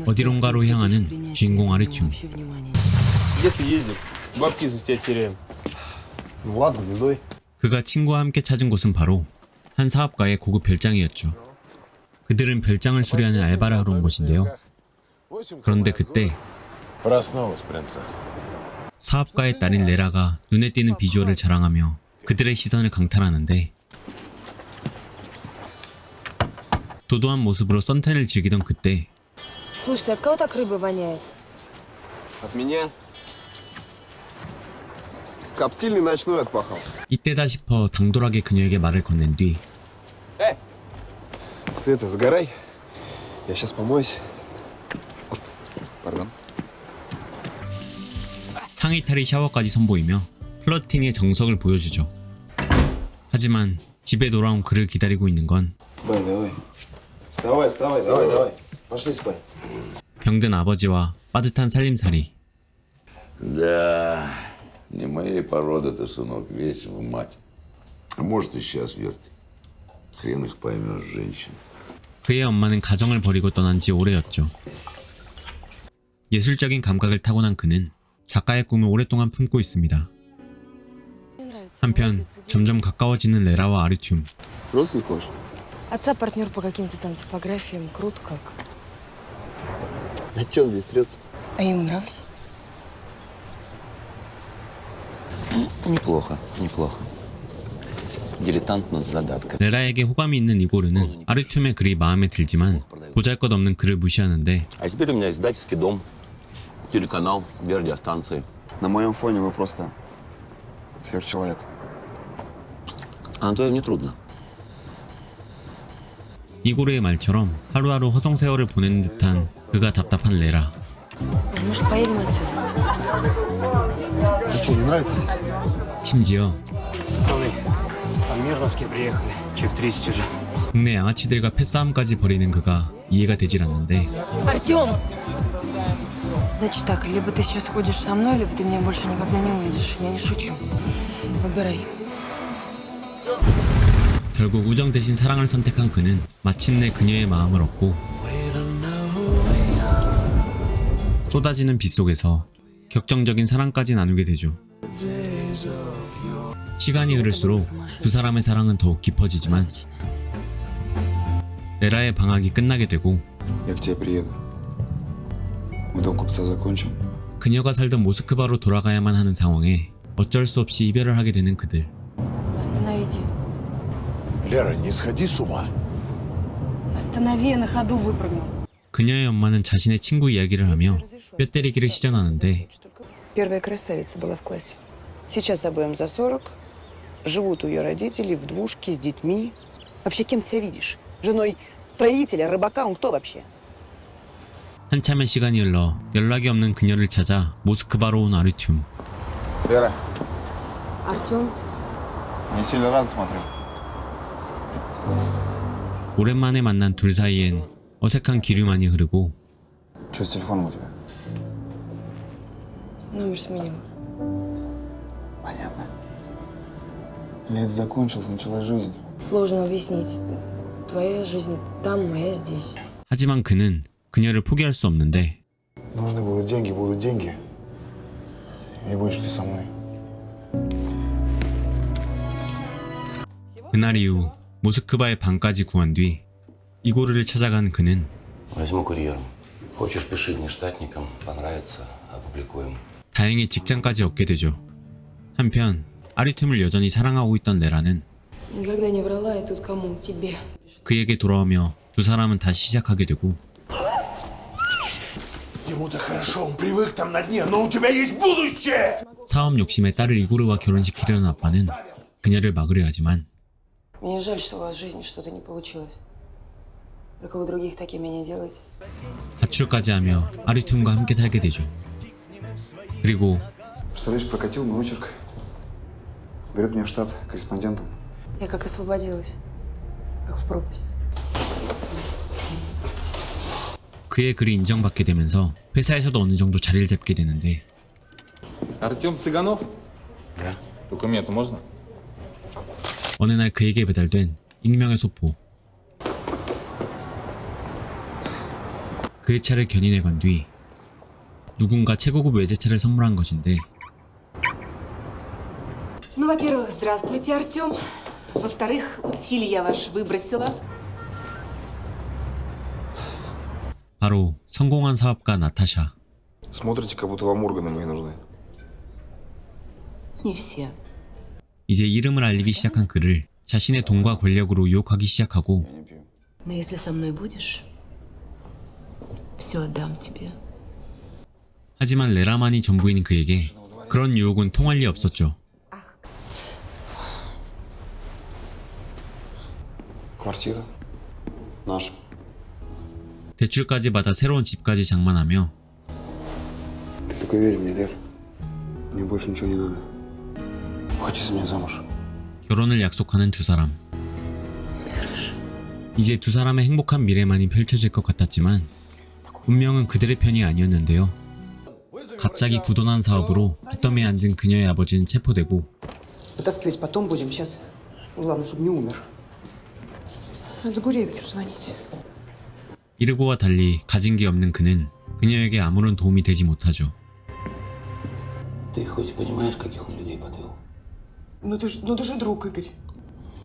어디론가로 향하는 주인공 아르튠. Где ты ездил? Бабки за тебя теряем. Ну ладно, не ной. 그가 친구와 함께 찾은 곳은 바로 한 사업가의 고급 별장이었죠. 그들은 별장을 수리하는 알바를 하러 온 곳인데요. 그런데 그때 Проснулась, принцесса. 사업가의 딸인 레라가 눈에 띄는 비주얼을 자랑하며 그들의 시선을 강탈하는데, 도도한 모습으로 선탠을 즐기던 그때 Слушайте, от кого так рыба воняет? От меня? Коптильный ночной отпахал. 이때다 싶어 당돌하게 그녀에게 말을 건넨 뒤 Ты это, сгорай. Я сейчас помоюсь. Пардон. 상의 탈의 샤워까지 선보이며 플러팅의 정석을 보여주죠. 하지만 집에 돌아온 그를 기다리고 있는 건 Давай, давай. Вставай, вставай, давай, давай. Пошли спать. 병든 아버지와 빠듯한 살림살이. Да, не моей породы ты, сынок, весь в мать. А может, и сейчас верт. Хрен их поймешь, женщин. 그의 엄마는 가정을 버리고 떠난 지 오래였죠. 예술적인 감각을 타고난 그는 작가의 꿈을 오랫동안 품고 있습니다. 한편 점점 가까워지는 레라와 아르튠. Родственник хочешь? Отца партнер по каким-то там типографиям. Круто как. А че он здесь трется? А я ему нравлюсь? Неплохо, неплохо. Дилетант, но с задаткой. 레라에게 호감이 있는 이고르는 아르튠의 글이 마음에 들지만 보잘것없는 그를 무시하는데, А теперь у меня издательский дом, телеканал, две радиостанции. На моем фоне вы просто сверхчеловек. А на твоем нетрудно. 이고르의 말처럼 하루하루 허송세월을 보내는 듯한 그가 답답한 레라. Может, поедем отсюда? А что, не нравится здесь? 심지어 Пацаны, там мирновские приехали. Человек 30 уже. 국내 양아치들과 패싸움까지 벌이는 그가 이해가 되질 않는데, Артем! Значит так, либо ты сейчас ходишь со мной, либо ты меня больше никогда не увидишь. Я не шучу. Выбирай. 결국 우정 대신 사랑을 선택한 그는 마침내 그녀의 마음을 얻고 쏟아지는 빗속에서 격정적인 사랑까지 나누게 되죠. 시간이 흐를수록 두 사람의 사랑은 더욱 깊어지지만 레라의 방학이 끝나게 되고 Я к тебе приеду. Мы дом купца закончим. 그녀가 살던 모스크바로 돌아가야만 하는 상황에 어쩔 수 없이 이별을 하게 되는 그들. Остановите. Лера, не сходи с ума. Останови, я на ходу выпрыгну. 그녀의 엄마는 자신의 친구 이야기를 하며 뼈 때리기를 시전하는데, Первая красавица была в классе. Сейчас обоим за 40. Живут у ее родителей в двушке с детьми. Вообще, кем ты себя видишь? Женой строителя, рыбака, он кто вообще? 한참의 시간이 흘러 연락이 없는 그녀를 찾아 모스크바로 온 아르튠. Лера, Артем? не сильно рано смотрю. 오랜만에 만난 둘 사이엔 어색한 기류만이 흐르고 Что с телефоном у тебя? Номер сменил. Понятно. Лет закончилось, началась жизнь. Сложно объяснить. Твоя жизнь там, моя здесь. 하지만 그는 그녀를 포기할 수 없는데, Нужны будут деньги. И будешь ты со мной. 그날 이후 모스크바의 방까지 구한 뒤 이고르를 찾아간 그는 Возьму курьером. Хочешь, пиши внештатникам. Понравится, опубликуем. 다행히 직장까지 얻게 되죠. 한편 아르튠을 여전히 사랑하고 있던 레라는 Никогда не врала, и тут кому? Тебе. 그에게 돌아오며 두 사람은 다시 시작하게 되고, Ему-то хорошо, он привык там на дне, но у тебя есть будущее! 사업 욕심에 딸을 이고르와 결혼시키려는 아빠는 그녀를 막으려 하지만 Мне жаль, что у вас в жизни что-то не получилось. Только вы других такими не делаете. 가출까지 하며 아르튠과 함께 살게 되죠. 그리고 Представляешь, прокатил мой очерк. Берет меня в штат корреспондентом. Я как освободилась. Как в пропасть. 그의 글이 인정받게 되면서 회사에서도 어느 정도 자리를 잡게 되는데, Артем Цыганов? Да. Документы можно? 어느 날 그에게 배달된 익명의 소포. 그의 차를 견인해 간 뒤 누군가 최고급 외제차를 선물한 것인데 Ну, во-первых, здравствуйте, Артем. Во-вторых, утиль я ваш выбросила. 바로 성공한 사업가 나타샤. Смотрите, как будто вам органы мои нужны. Не все. 이제 이름을 알리기 시작한 그를 자신의 돈과 권력으로 유혹하기 시작하고 Я не пью. Но если со мной будешь, все отдам тебе. 하지만 레라만이 전부인 그에게 그런 유혹은 통할 리 없었죠. Квартира. Наша. 대출까지 받아 새로운 집까지 장만하며 Ты только верь мне, Лер. Мне больше ничего не надо. Выходи за меня замуж. 결혼을 약속하는 두 사람. 이제 두 사람의 행복한 미래만이 펼쳐질 것 같았지만 운명은 그들의 편이 아니었는데요. 갑자기 부도난 사업으로 빚더미에 앉은 그녀의 아버지는 체포되고 Вытаскивать потом будем. Сейчас. Главное, чтобы не умер. Надо Гуревичу звонить. 이르고와 달리 가진 게 없는 그는 그녀에게 아무런 도움이 되지 못하죠. Ты хоть понимаешь, каких он людей подвел? Ну ты же друг, Игорь.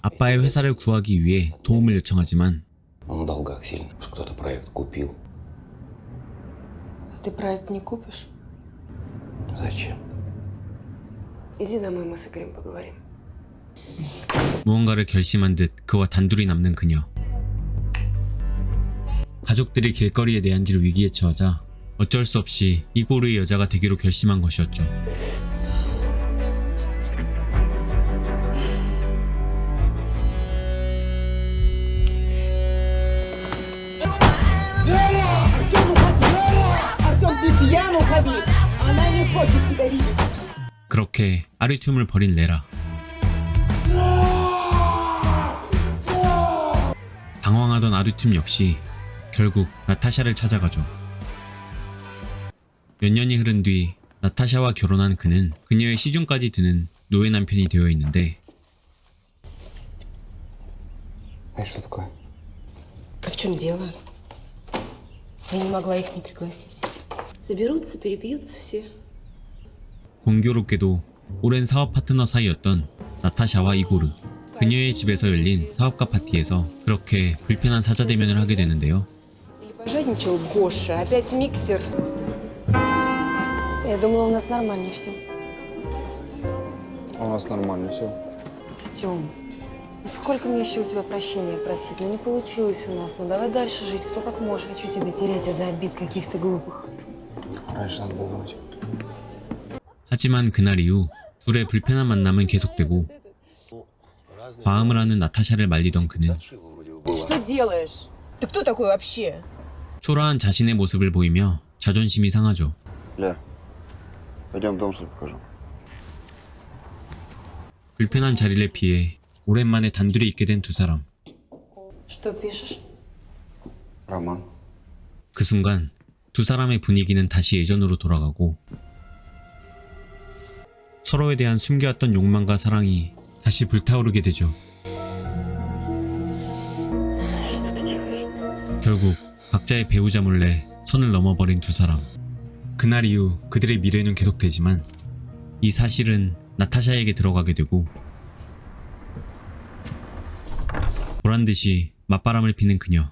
아빠의 회사를 구하기 위해 도움을 요청하지만 Он в долгах сильно. Кто-то проект купил. Ты про это не купишь? Зачем? Иди домой, мы с Игорем поговорим. 무언가를 결심한 듯 그와 단둘이 남는 그녀. 가족들이 길거리에 내앉을 위기에 처하자 어쩔 수 없이 이고르의 여자가 되기로 결심한 것이었죠. Артем, ты пьян, уходи. Она не хочет тебя видеть. 그렇게 아리튬을 버린 레라. 방황하던 아리튬 역시 결국 나타샤를 찾아가죠. 몇 년이 흐른 뒤 나타샤와 결혼한 그는 그녀의 시중까지 드는 노예 남편이 되어 있는데 Это что такое? А в чем дело? Я не могла их не пригласить. Соберутся, перепьются все. 공교롭게도 오랜 사업 파트너 사이였던 나타샤와 이고르. 그녀의 집에서 열린 사업가 파티에서 그렇게 불편한 사자대면을 하게 되는데요. Или пожадничал Гоша, опять миксер. Я думала, у нас нормально все. А у нас нормально все. Артем, ну сколько мне еще у тебя прощения просить? Ну не получилось у нас. Ну давай дальше жить, кто как может. Хочу тебя терять из-за обид каких-то глупых. Раньше надо было думать. 하지만 그날 이후 둘의 불편한 만남은 계속되고 과음을 하는 나타샤를 말리던 그는 Ты что делаешь? Ты кто такой вообще? 초라한 자신의 모습을 보이며 자존심이 상하죠. Лер, пойдем дом свой покажу. 불편한 자리를 피해 오랜만에 단둘이 있게 된 두 사람. Что пишешь? Роман. 그 순간 두 사람의 분위기는 다시 예전으로 돌아가고 서로에 대한 숨겨왔던 욕망과 사랑이 다시 불타오르게 되죠. Что ты делаешь? 결국 각자의 배우자 몰래 선을 넘어버린 두 사람. 그날 이후 그들의 미래는 계속되지만 이 사실은 나타샤에게 들어가게 되고 보란듯이 맞바람을 피는 그녀.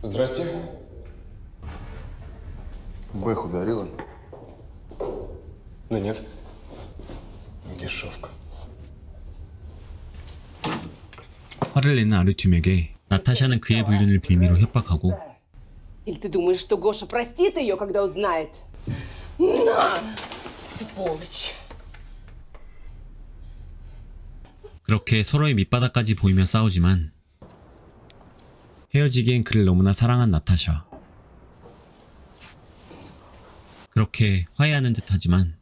Здрасте. Бэх ударила? Да нет. Дешевка. 화를 내는 아르튠에게 나타샤는 그의 불륜을 빌미로 협박하고 Или ты думаешь, что Гоша простит ее, когда узнает? На! Сволочь! 그렇게 서로의 밑바닥까지 보이며 싸우지만 헤어지기엔 그를 너무나 사랑한 나타샤. 그렇게 화해하는 듯 하지만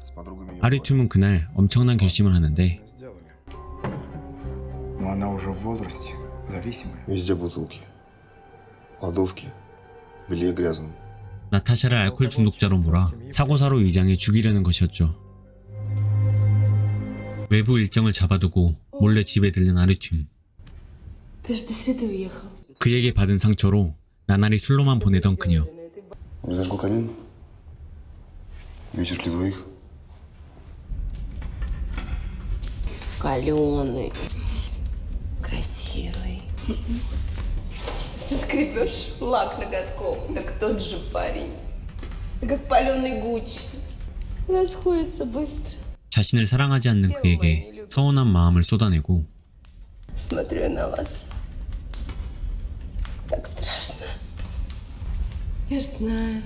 С подругами её 아리튠은 그날 엄청난 결심을 하는데 сделали. Но она уже в возрасте зависимая. Везде бутылки. Кладовки. В белье грязном. 나타샤를 알코올 중독자로 몰아 사고사로 위장해 죽이려는 것이었죠. 외부 일정을 잡아두고 몰래 집에 들른 아르튠. Ты же до среды уехал. 그에게 받은 상처로 나날이 술로만 보내던 그녀. Зажгу камин. Вечер для двоих. Каленый. Красивый. Скребешь лак ноготком. Так тот же парень. Ты как паленый Гуччи. Расходится быстро. 자신을 사랑하지 않는 그에게 서운한 마음을 쏟아내고 Смотрю на вас. Так страшно. Я ж знаю.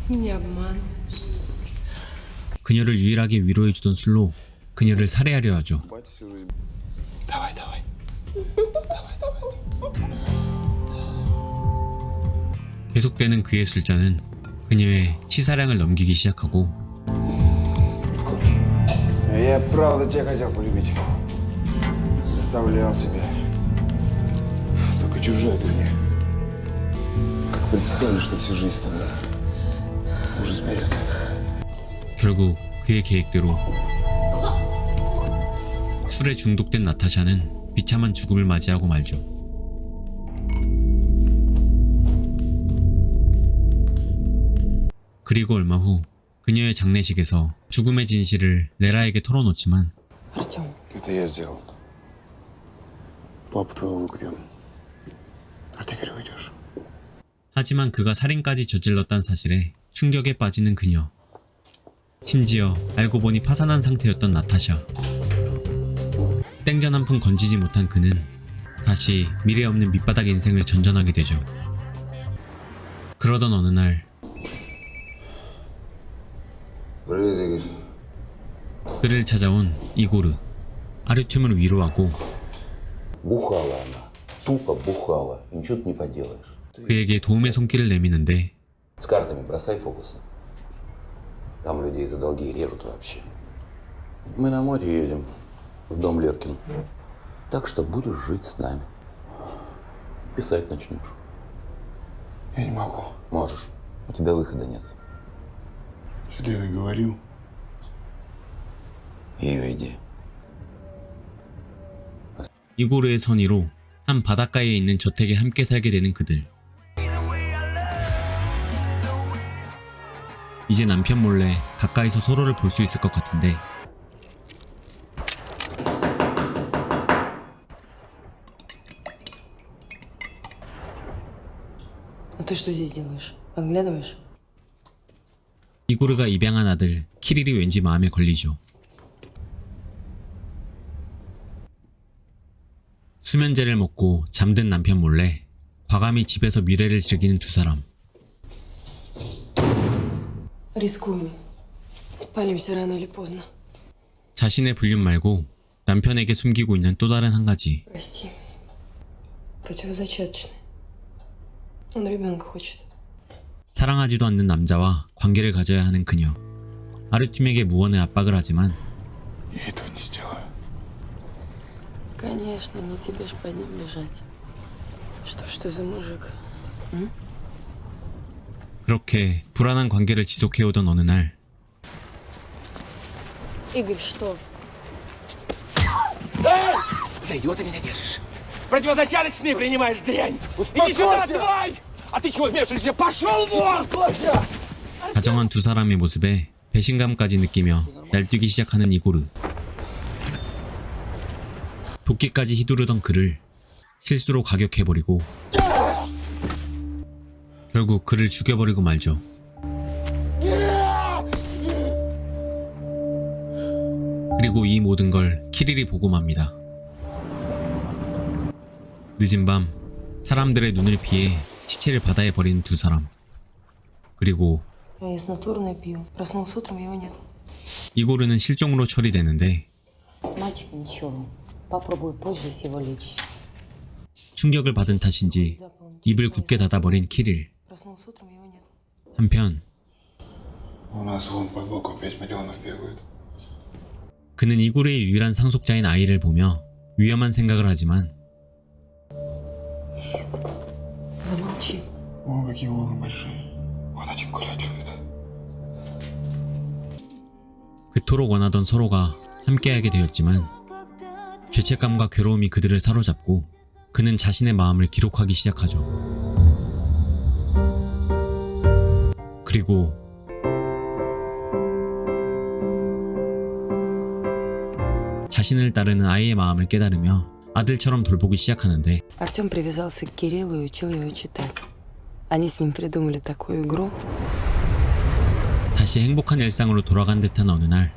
Ты меня обманываешь. 그녀를 유일하게 위로해주던 술로 그녀를 살해하려 하죠. Давай, давай. 계속되는 그의 술잔은 그녀의 치사량을 넘기기 시작하고 Я правда тебя хотел полюбить. Заставлял себя. Только чужая ты мне. Как представили, что всю жизнь с тобой. Ужас берет. 결국 그의 계획대로 술에 중독된 나타샤는 비참한 죽음을 맞이하고 말죠. 그리고 얼마 후 그녀의 장례식에서 죽음의 진실을 레라에게 털어놓지만 Артем, Это я сделал. Папу твоего выкупим. А ты, говорю, уйдешь. 하지만 그가 살인까지 저질렀다는 사실에 충격에 빠지는 그녀. 심지어 알고 보니 파산한 상태였던 나타샤. 땡전 한 푼 건지지 못한 그는 다시 미래 없는 밑바닥 인생을 전전하게 되죠. 그러던 어느 날 Привет, Игорь. 그를 찾아온 이고르. 아르튠을 위로하고 Бухала она. Тупо бухала. И ничего ты не поделаешь. 그에게 도움의 손길을 내미는데 С картами бросай фокусы. Там людей за долги режут вообще. Мы на море едем. В дом Леркин. Так что будешь жить с нами. Писать начнешь. Я не могу. Можешь. У тебя выхода нет. С Лерой говорил. Ее идея. 이고르의 선의로 한 바닷가에 있는 저택에 함께 살게 되는 그들. 이제 남편 몰래 가까이서 서로를 볼 수 있을 것 같은데 а ты что здесь делаешь? Подглядываешь? 이고르가 입양한 아들 키릴이 왠지 마음에 걸리죠. 수면제를 먹고 잠든 남편 몰래 과감히 집에서 미래를 즐기는 두 사람. Рискуем. Спалимся рано или поздно. 자신의 불륜 말고 남편에게 숨기고 있는 또 다른 한 가지. Прости. Противозачаточный. Он ребенка хочет. 사랑하지도 않는 남자와 관계를 가져야 하는 그녀. 아르튠에게 무언을 압박을 하지만 Я этого не сделаю. Конечно, не тебе ж под ним лежать. Что ж ты за мужик? 그렇게 불안한 관계를 지속해오던 어느 날 Игорь, что? За идиота меня держишь. Противозачаточные принимаешь, дрянь. Иди сюда, тварь! А ты чего вмешиваешься? Пошел вон! 다정한 두 사람의 모습에 배신감까지 느끼며 날뛰기 시작하는 이고르. 도끼까지 휘두르던 그를 실수로 가격해버리고 결국 그를 죽여버리고 말죠. 그리고 이 모든 걸 키릴이 보고 맙니다. 늦은 밤 사람들의 눈을 피해 시체를 바다에 버리는 두 사람. 그리고 Я снотворное пью. Проснулся утром, его нет. 이고르는 실종으로 처리되는데 Мальчик ничего. Попробую позже его лечить. 충격을 받은 탓인지 입을 굳게 닫아버린 키릴. Проснулся утром, его нет. 한편 У нас вон под боком 5 миллионов бегают. 그는 이고르의 유일한 상속자인 아이를 보며 위험한 생각을 하지만 Замолчи. О, какие волны большие. Вот один гулять любит. 그토록 원하던 서로가 함께하게 되었지만 죄책감과 괴로움이 그들을 사로잡고 그는 자신의 마음을 기록하기 시작하죠. 그리고 자신을 따르는 아이의 마음을 깨달으며 아들처럼 돌보기 시작하는데 Артем привязался к Кириллу и учил его читать. Они с ним придумали такую игру. 다시 행복한 일상으로 돌아간 듯한 어느 날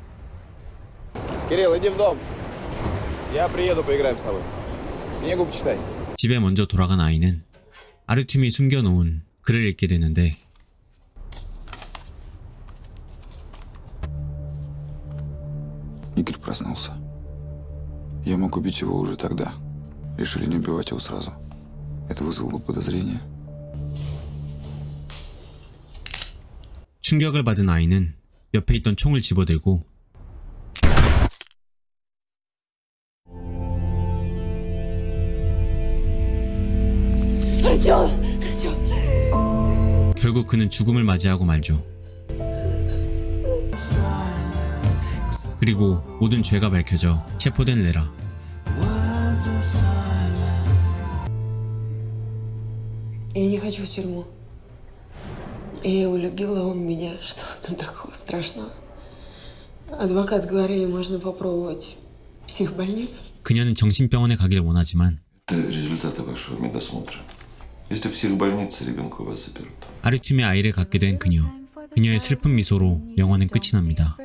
Кирилл, иди в дом. Я приеду, поиграем с тобой. Книгу почитай. 집에 먼저 돌아간 아이는 아르튠이 숨겨놓은 글을 읽게 되는데 Игорь проснулся. Я мог убить его уже тогда. Решили не убивать его сразу. Это вызвало бы подозрение. 충격을 받은 아이는 옆에 있던 총을 집어들고 Артем! Артем! 결국 그는 죽음을 맞이하고 말죠. 그리고 모든 죄가 밝혀져 체포된 레라. Я не хочу в тюрьму. Я его любила, он меня. Что в этом такого страшного? Адвокат говорили, можно попробовать психбольницу. 그녀는 정신병원에 가길 원하지만 Это результаты вашего медосмотра. Если психбольница, ребенка у вас заперут. 아르튠이 아이를 갖게 된 그녀. 그녀의 슬픈 미소로 영화는 끝이 납니다.